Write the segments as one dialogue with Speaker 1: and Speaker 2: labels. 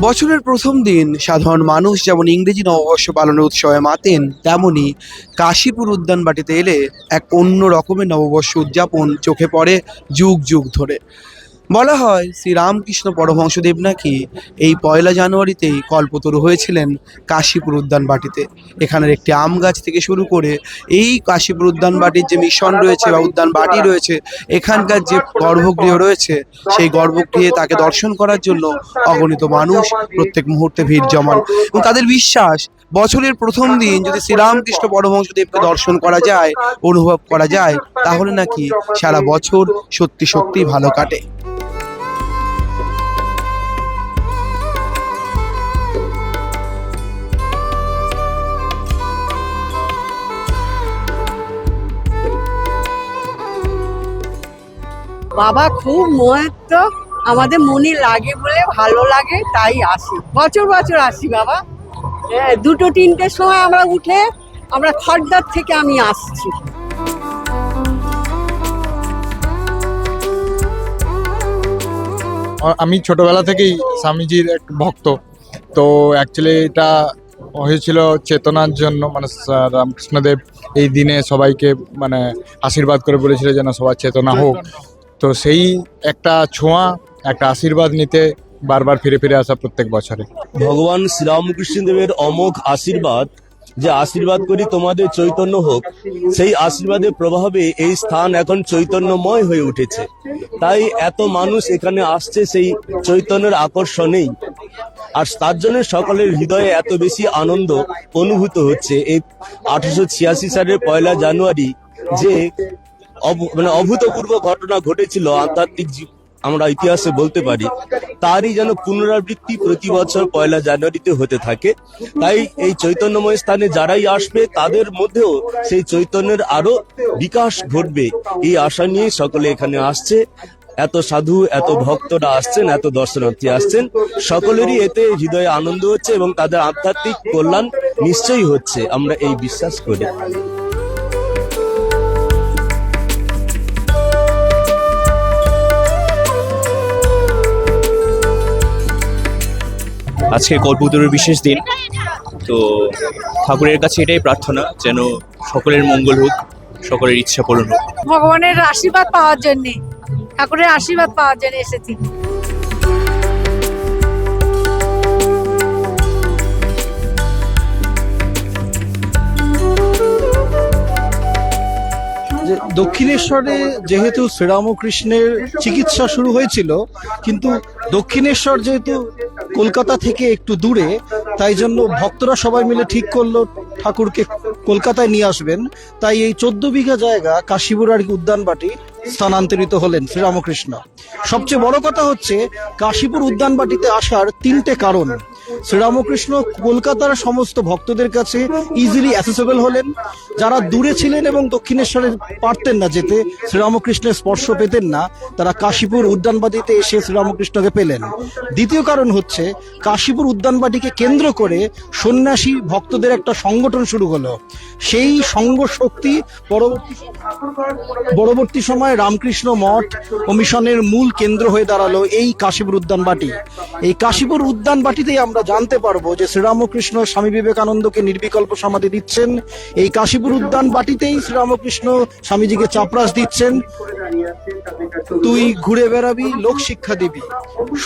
Speaker 1: বছরের প্রথম দিন সাধারণ মানুষ যেমন ইংরেজি নববর্ষ পালনের উৎসবে মাতেন, তেমনি কাশীপুর উদ্যানবাটিতে এলে এক অন্য রকমের নববর্ষ উদযাপন চোখে পড়ে যুগ যুগ ধরে। বলা হয় শ্রীরামকৃষ্ণ পরমহংসদেব নাকি এই ১লা জানুয়ারিতেই কল্পতরু হয়েছিলেন কাশীপুর উদ্যানবাটিতে। এখানের একটি আম গাছ থেকে শুরু করে এই কাশীপুর উদ্যানবাটির যে মিশন রয়েছে বা উদ্যানবাটি রয়েছে, এখানকার যে গর্ভগৃহ রয়েছে, সেই গর্ভগৃহে তাকে দর্শন করার জন্য অগণিত মানুষ প্রত্যেক মুহূর্তে ভিড় জমান এবং তাদের বিশ্বাস বছরের প্রথম দিন যদি শ্রীরামকৃষ্ণ পরমহংসদেবকে দর্শন করা যায়, অনুভব করা যায়, তাহলে নাকি সারা বছর সত্যি সত্যি ভালো কাটে।
Speaker 2: বাবা খুব মহত্ব, আমাদের মনে লাগে বলে ভালো লাগে, তাই আসি, বছর বছর আসি বাবা। হ্যাঁ, 2-3টের সময় আমরা উঠে আমরা খড়দার থেকে আমি আসছি।
Speaker 3: আমি ছোটবেলা থেকেই স্বামীজির এক ভক্ত। তো অ্যাকচুয়ালি এটা হয়েছিল চেতনার জন্য, মানে রামকৃষ্ণদেব এই দিনে সবাইকে মানে আশীর্বাদ করে বলেছিল যেন সবার চেতনা হোক। তো সেই একটা ছোঁয়া, একটা আশীর্বাদ নিতে বারবার ফিরে ফিরে আসা প্রত্যেক বছরে।
Speaker 4: ভগবান শ্রীরামকৃষ্ণদেবের অমোঘ আশীর্বাদ, যে আশীর্বাদ করি তোমাদের চৈতন্য হোক, সেই আশীর্বাদের প্রভাবে এই স্থান এখন চৈতন্যময় হয়ে উঠেছে। তাই এত মানুষ এখানে আসছে সেই চৈতন্যের আকর্ষণেই, আর তার জন্য সকলের হৃদয়ে এত বেশি আনন্দ অনুভূত হচ্ছে। এই 1886 সালের 1লা জানুয়ারি যে অভূতপূর্ব ঘটনা ঘটেছিল আধ্যাত্মিক আমরা ইতিহাসে বলতে পারি, তারই যেন পুনরাবৃত্তি প্রতি বছর 1লা জানুয়ারিতে হতে থাকে। তাই এই চৈতন্যময় স্থানে যারাই আসবে তাদের মধ্যেও সেই চৈতন্যের আরো বিকাশ ঘটবে, এই আশা নিয়ে সকলে এখানে আসছে। এত সাধু, এত ভক্তরা আসছেন, এত দর্শনার্থী আসছেন, সকলেরই এতে হৃদয়ে আনন্দ হচ্ছে এবং তাদের আধ্যাত্মিক কল্যাণ নিশ্চয়ই হচ্ছে, আমরা এই বিশ্বাস করি।
Speaker 5: আজকে কল্পতরুর বিশেষ দিন, তো ঠাকুরের কাছে এটাই প্রার্থনা যেন সকলের মঙ্গল হোক, সকলের ইচ্ছা পূরণ হোক।
Speaker 6: ভগবানের আশীর্বাদ পাওয়ার জন্য, ঠাকুরের আশীর্বাদ পাওয়ার জন্য এসেছি।
Speaker 7: দক্ষিণেশ্বরে যেহেতু শ্রীরামকৃষ্ণের চিকিৎসা শুরু হয়েছিল, কিন্তু দক্ষিণেশ্বর যেহেতু কলকাতা থেকে একটু দূরে, তাই জন্য ভক্তরা সবাই মিলে ঠিক করলো ঠাকুরকে কলকাতায় নিয়ে আসবেন। তাই এই 14 বিঘা জায়গা কাশীপুর আর উদ্যানবাটি স্থানান্তরিত হলেন শ্রীরামকৃষ্ণ। সবচেয়ে বড় কথা হচ্ছে কাশীপুর উদ্যানবাটিতে আসার 3টে কারণ। শ্রীরামকৃষ্ণ কলকাতার সমস্ত ভক্তদের কাছে ইজিলি অ্যাসেসেবল হলেন। যারা দূরে ছিলেন এবং দক্ষিণেশ্বরে পারতেন না যেতে, শ্রীরামকৃষ্ণের স্পর্শ পেতেন না, তারা কাশীপুর উদ্যানবাটিতে এসে শ্রীরামকৃষ্ণকে পেলেন। দ্বিতীয় কারণ হচ্ছে কাশীপুর উদ্যানবাটিকে কেন্দ্র করে সন্ন্যাসী ভক্তদের একটা সংগঠন শুরু হলো। সেই সংঘ শক্তি পরবর্তী সময়ে রামকৃষ্ণ মঠ ও মিশনের মূল কেন্দ্র হয়ে দাঁড়ালো এই কাশীপুর উদ্যানবাটি। এই কাশীপুর উদ্যানবাটিতেই আমরা জানতে পারবো যে শ্রীরামকৃষ্ণ স্বামী বিবেকানন্দকে নির্বিকল্প সমাধি দিচ্ছেন। এই কাশীপুর উদ্যানবাটিতেই শ্রীরামকৃষ্ণ স্বামীজিকে চাপরাস দিচ্ছেন, তুই ঘুরে বেড়াবি, লোক শিক্ষা দিবি।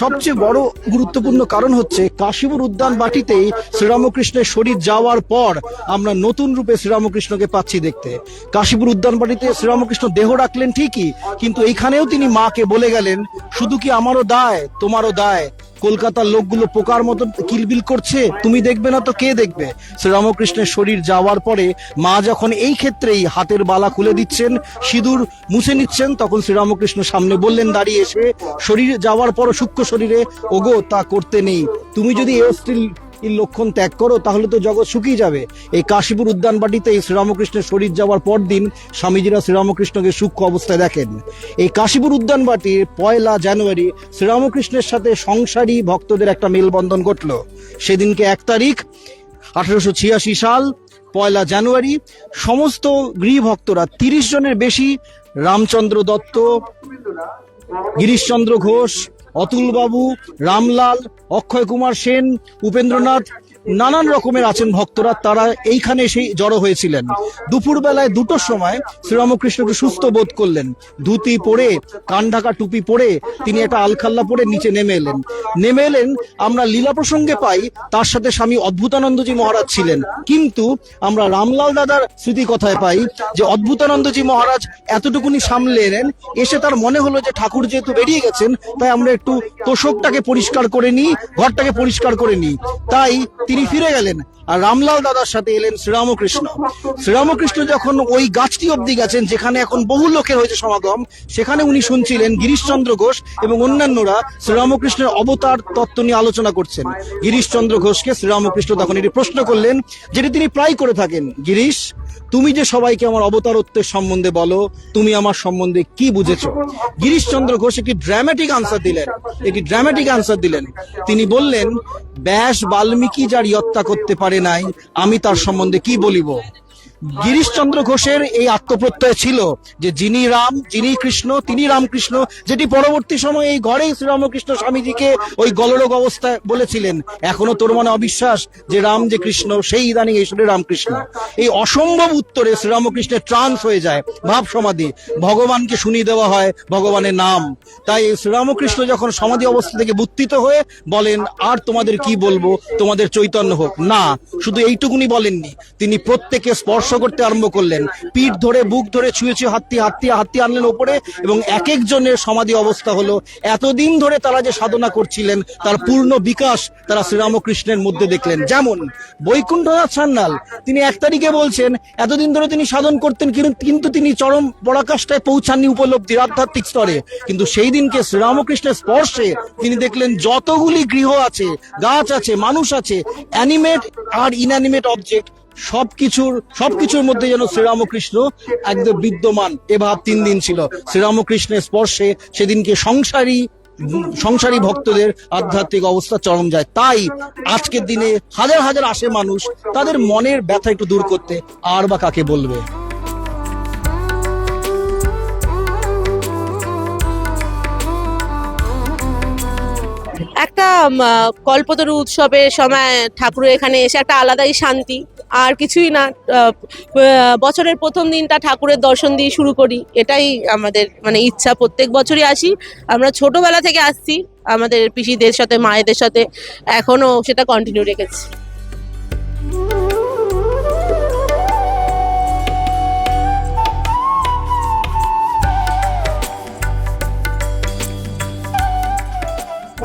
Speaker 7: সবচেয়ে বড় গুরুত্বপূর্ণ কারণ হচ্ছে কাশীপুর উদ্যানবাটিতেই শ্রীরামকৃষ্ণের শরীর যাওয়ার পর আমরা নতুন রূপে শ্রীরামকৃষ্ণকে পাচ্ছি দেখতে। কাশীপুর উদ্যানবাটিতে শ্রীরামকৃষ্ণ দেহ রাখলেন ঠিকই, কিন্তু এইখানেও তিনি মাকে বলে গেলেন, শুধু কি আমারও দায়, তোমারও দায়। কলকাতার লোকগুলো পোকার মতো কিলবিল করছে, তুমি দেখবে না তো কে দেখবে? শ্রীরামকৃষ্ণের শরীর যাওয়ার পরে মা যখন এই ক্ষেত্রেই হাতের বালা খুলে দিচ্ছেন, সিঁদুর মুছে নিচ্ছেন, তখন শ্রীরামকৃষ্ণ সামনে বললেন দাঁড়িয়ে এসে, শরীর যাওয়ার পরও সূক্ষ্ম শরীরে ওগো তা করতে নেই, তুমি যদি এই অশ্লীল লক্ষণ ত্যাগ করো তাহলে তো জগৎ শুকিয়ে যাবে। এই কাশীপুর উদ্যানবাটিতে শ্রীরামকৃষ্ণের শরীর যাওয়ার পর দিন স্বামীজিরা শ্রীরামকৃষ্ণকে সূক্ষ্ম অবস্থায় দেখেন। এই কাশীপুর উদ্যানবাটির 1লা জানুয়ারি শ্রীরামকৃষ্ণের সাথে সংসারী ভক্তদের একটা মেলবন্ধন ঘটল। সেদিনকে 1 তারিখ 1886 সাল 1লা জানুয়ারি সমস্ত গৃহভক্তরা 30 জনের বেশি, রামচন্দ্র দত্ত, গিরিশচন্দ্র ঘোষ, অতুলবাবু, রামলাল, অক্ষয় কুমার সেন, উপেন্দ্রনাথ, নানান রকমের আছেন ভক্তরা, তারা এইখানে এসে জড়ো হয়েছিলেন। দুপুর বেলায় 2টোর সময় শ্রীরামকৃষ্ণকে সুস্থ বোধ করলেন, ধুতি পরে, কান ঢাকা টুপি পরে তিনি একটা আলখাল্লা পরে নিচে নেমে এলেন। আমরা লীলা প্রসঙ্গে পাই তার সাথে স্বামী অদ্ভুতানন্দজি মহারাজ ছিলেন, কিন্তু আমরা রামলাল দাদার স্মৃতি কথায় পাই যে অদ্ভুতানন্দজি মহারাজ এতটুকুনি সামলে এলেন, এসে তার মনে হলো যে ঠাকুর যেহেতু বেরিয়ে গেছেন, তাই আমরা একটু তোষকটাকে পরিষ্কার করে নিই, ঘরটাকে পরিষ্কার করে নিই। তাই তিনি ফিরে গেলেন, আর রামলাল দাদার সাথে এলেন শ্রীরামকৃষ্ণ যখন ওই গাছটি অব্দি গেছেন যেখানে এখন বহু লোকের হয়েছে সমাগম, সেখানে উনি শুনছিলেন গিরিশচন্দ্র ঘোষ এবং অন্যান্যরা শ্রীরামকৃষ্ণের অবতার তত্ত্ব নিয়ে আলোচনা করছেন। গিরিশচন্দ্র ঘোষকে শ্রীরামকৃষ্ণ তখন এটি প্রশ্ন করলেন, যেটি তিনি প্রায় করে থাকেন, গিরিশ, তুমি যে সবাইকে আমার অবতারত্বের সম্বন্ধে বলো, তুমি আমার সম্বন্ধে কি বুঝেছো? গিরিশচন্দ্র ঘোষ একটি ড্রামাটিক আনসার দিলেন। তিনি বললেন, ব্যাস বাল্মীকি যার ইয়ত্তা করতে পারে নাই, আমি তার সম্বন্ধে কি বলিব? গিরিশচন্দ্র ঘোষের এই আত্মপ্রত্যয় ছিল যে যিনি রাম, যিনি কৃষ্ণ, তিনি রামকৃষ্ণ, যেটি পরবর্তী সময়ে এই ঘরেই শ্রীরামকৃষ্ণ স্বামীজিকে ওই গলরোগ অবস্থায় বলেছিলেন, এখনো তোর মনে অবিশ্বাস যে রাম যে কৃষ্ণ, সেই ইদানিং ঈশ্বরে রামকৃষ্ণ। এই অসম্ভব উত্তরে শ্রীরামকৃষ্ণের ট্রান্স হয়ে যায়, ভাব সমাধি, ভগবানকে শুনিয়ে দেওয়া হয় ভগবানের নাম। তাই শ্রীরামকৃষ্ণ যখন সমাধি অবস্থা থেকে বুত্থিত হয়ে বলেন, আর তোমাদের কি বলবো, তোমাদের চৈতন্য হোক, না শুধু এইটুকুনি বলেননি, তিনি প্রত্যেকে স্পর্শ করতে আরম্ভ করলেন, পিঠ ধরে, বুক ধরে ছুঁয়ে হাতি আনলেন ওপরে, এবং এক একজনের সমাধি অবস্থা হলো। এতদিন ধরে তারা যে সাধনা করছিলেন তার পূর্ণ বিকাশ তারা শ্রীরামকৃষ্ণের মধ্যে দেখলেন। যেমন বৈকুণ্ঠনাথ সান্যাল, তিনি 1 তারিখে বলছেন এতদিন ধরে তিনি সাধন করতেন, কিন্তু তিনি চরম পরাকাষ্ঠায় পৌঁছাননি উপলব্ধির আধ্যাত্মিক স্তরে, কিন্তু সেই দিনকে শ্রীরামকৃষ্ণের স্পর্শে তিনি দেখলেন যতগুলি গৃহ আছে, গাছ আছে, মানুষ আছে, অ্যানিমেট আর ইনঅ্যানিমেট অবজেক্ট, সবকিছুর মধ্যে যেন শ্রীরামকৃষ্ণ একদম বিদ্যমান। এ ভাব 3 দিন ছিল। শ্রীরামকৃষ্ণের স্পর্শে সেদিনকে সংসারী ভক্তদের আধ্যাত্মিক অবস্থা চরম যায়। তাই আজকের দিনে হাজার হাজার আসে মানুষ তাদের মনের ব্যথা একটু দূর করতে, আর বা কাকে বলবে।
Speaker 8: একটা কল্পতরু উৎসবের সময় ঠাকুরের এখানে এসে একটা আলাদাই শান্তি, আর কিছুই না। বছরের প্রথম দিনটা ঠাকুরের দর্শন দিয়ে শুরু করি, এটাই আমাদের মানে ইচ্ছা। প্রত্যেক বছরই আসি, আমরা ছোটবেলা থেকে আসছি আমাদের পিসিদের সাথে, মায়েদের সাথে, এখনো সেটা কন্টিনিউ রেখেছি।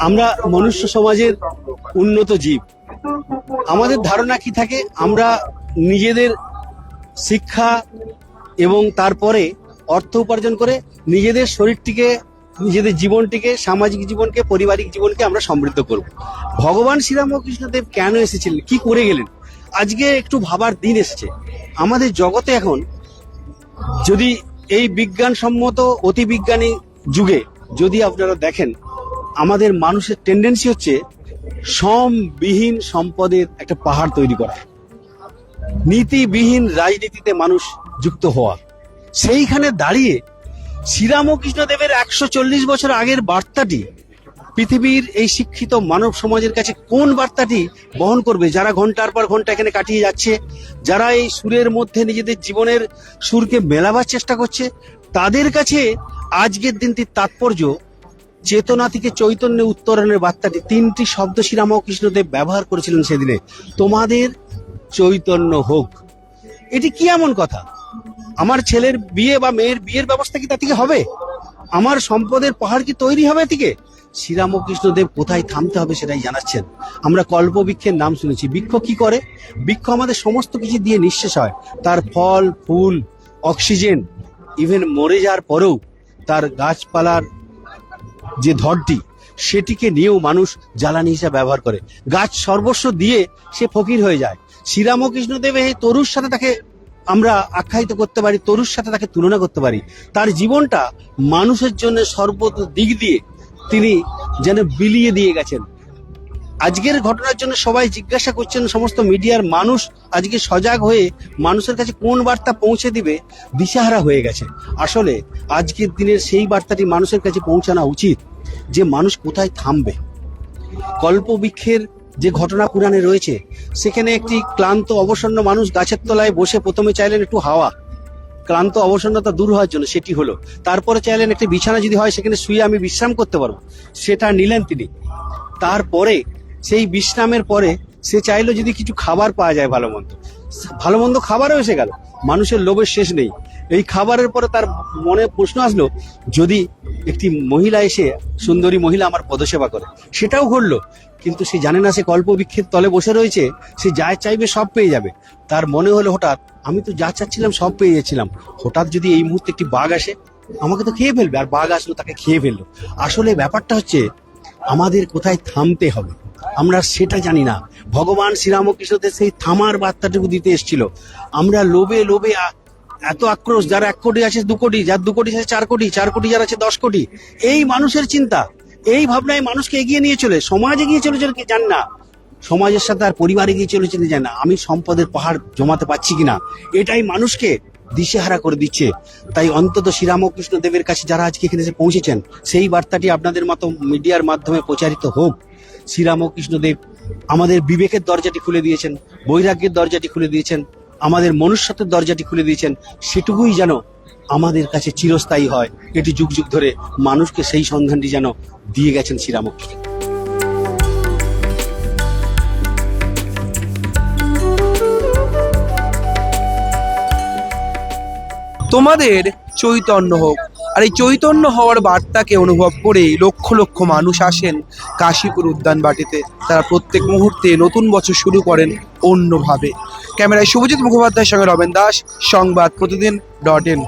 Speaker 9: আমরা মনুষ্য সমাজের উন্নত জীব। আমাদের ধারণা কি থাকে, আমরা নিজেদের শিক্ষা এবং তারপরে অর্থ উপার্জন করে নিজেদের শরীরটিকে, নিজেদের জীবনটিকে, সামাজিক জীবনকে, পারিবারিক জীবনকে আমরা সমৃদ্ধ করব। ভগবান শ্রীরামকৃষ্ণদেব কেন এসেছিলেন, কি করে গেলেন, আজকে একটু ভাবার দিন এসেছে। আমাদের জগতে এখন যদি এই বিজ্ঞানসম্মত অতি বিজ্ঞানী যুগে যদি আপনারা দেখেন, আমাদের মানুষের টেন্ডেন্সি হচ্ছে সমবিহীন সম্পদের একটা পাহাড় তৈরি করা, নীতিবিহীন রাজনীতিতে মানুষ যুক্ত হওয়া। সেইখানে দাঁড়িয়ে শ্রীরামকৃষ্ণ দেবের 140 বছর আগের বার্তাটি পৃথিবীর এই শিক্ষিত মানব সমাজের কাছে কোন বার্তাটি বহন করবে? যারা ঘন্টার পর ঘন্টা এখানে কাটিয়ে যাচ্ছে, যারা এই সুরের মধ্যে নিজেদের জীবনের সুরকে মেলাবার চেষ্টা করছে, তাদের কাছে আজকের দিনটির তাৎপর্য, চেতনা থেকে চৈতন্যে উত্তরণের বার্তাটি, 3টি শব্দ শ্রীরামকৃষ্ণ দেব ব্যবহার করেছিলেন সেদিনে, তোমাদের চৈতন্য হোক। এটি কি এমন কথা? আমার ছেলের বিয়ে বা মেয়ের বিয়ের ব্যবস্থা কি তা থেকে হবে? আমার সম্পদের পাহাড় কি তৈরি হবে থেকে? শ্রীরামকৃষ্ণ দেব কোথায় থামতে হবে সেটাই জানাচ্ছেন। আমরা কল্পবৃক্ষের নাম শুনেছি। বৃক্ষ কি করে? বৃক্ষ আমাদের সমস্ত কিছু দিয়ে নিঃশেষ হয়, তার ফল, ফুল, অক্সিজেন, ইভেন মরে যাওয়ার পরেও তার গাছপালার যে ধরটি, সেটিকে নিয়েও মানুষ জ্বালানি হিসাবে ব্যবহার করে। গাছ সর্বস্ব দিয়ে সে ফকির হয়ে যায়। শ্রীরামকৃষ্ণ দেব এই তরুর সাথে তাকে আমরা আখ্যায়িত করতে পারি, তরুর সাথে তাকে তুলনা করতে পারি। তার জীবনটা মানুষের জন্য সর্বত দিক দিয়ে তিনি যেন বিলিয়ে দিয়ে গেছেন। আজকের ঘটনার জন্য সবাই জিজ্ঞাসা করছেন, সমস্ত মিডিয়ার মানুষ আজকে সজাগ হয়ে মানুষের কাছে কোন বার্তা পৌঁছে দিবে দিশাহারা হয়ে গেছে। আসলে আজকের দিনের সেই বার্তাটি মানুষের কাছে পৌঁছানো উচিত যে মানুষ কোথায় থামবে। কল্পবৃক্ষের যে ঘটনা পুরাণে রয়েছে, সেখানে একটি ক্লান্ত অবসন্ন মানুষ গাছের তলায় বসে প্রথমে চাইলেন একটু হাওয়া, ক্লান্ত অবসন্নতা দূর হওয়ার জন্য, সেটি হলো। তারপরে চাইলেন একটি বিছানা যদি হয় সেখানে শুয়ে আমি বিশ্রাম করতে পারবো, সেটা নিলেন তিনি। তারপরে সেই বিশ্রামের পরে সে চাইলো যদি কিছু খাবার পাওয়া যায়, ভালো মন্দ খাবারও এসে গেল। মানুষের লোভের শেষ নেই। এই খাবারের পরে তার মনে প্রশ্ন আসলো, যদি একটি মহিলা এসে, সুন্দরী মহিলা আমার পদসেবা করে, সেটাও ঘটলো। কিন্তু সে জানে না সে কল্পবৃক্ষের তলে বসে রয়েছে, সে যা চাইবে সব পেয়ে যাবে। তার মনে হলো হঠাৎ, আমি তো যা চাচ্ছিলাম সব পেয়ে যাচ্ছিলাম, হঠাৎ যদি এই মুহূর্তে একটি বাঘ আসে আমাকে তো খেয়ে ফেলবে, আর বাঘ আসলো তাকে খেয়ে ফেললো। আসলে ব্যাপারটা হচ্ছে আমাদের কোথায় থামতে হবে আমরা সেটা জানি না। ভগবান শ্রীরামকৃষ্ণদের সেই থামার বার্তাটুকু দিতে এসেছিল। আমরা লোভে লোভে এত আক্রোশ, যার 1 কোটি আছে 2 কোটি, যার 2 কোটি আছে 4 কোটি, 4 কোটি যার আছে 10 কোটি, এই মানুষের চিন্তা, এই ভাবনায় মানুষকে এগিয়ে নিয়ে চলে, সমাজ এগিয়ে চলে কি জান না, সমাজের সাথে আর পরিবার এগিয়ে চলেছে জান না, আমি সম্পদের পাহাড় জমাতে পারছি কিনা, এটাই মানুষকে দিশেহারা করে দিচ্ছে। তাই অন্তত শ্রীরামকৃষ্ণ দেবের কাছে যারা আজকে এখানে এসে পৌঁছেছেন, সেই বার্তাটি আপনাদের মতো মিডিয়ার মাধ্যমে প্রচারিত হোক। শ্রীরামকৃষ্ণ দেব আমাদের বিবেকের দরজাটি খুলে দিয়েছেন, বৈরাগ্যের দরজাটি খুলে দিয়েছেন, আমাদের মনুষ্যত্বের দরজাটি খুলে দিয়েছেন। সেটুকুই যেন আমাদের কাছে চিরস্থায়ী হয়। এটি যুগ যুগ ধরে মানুষকে সেই সন্ধানটি যেন দিয়ে গেছেন শ্রীরামকৃষ্ণ।
Speaker 1: তোমাদের চৈতন্য হোক। আর এই চৈতন্য হওয়ার বার্তাকে অনুভব করেই লক্ষ লক্ষ মানুষ আসেন কাশীপুর উদ্যান বাটিতে। তারা প্রত্যেক মুহূর্তে নতুন বছর শুরু করেন অন্যভাবে। ক্যামেরায় শুভজিৎ মুখোপাধ্যায়ের সঙ্গে রবেন দাস, সংবাদ প্রতিদিন .in।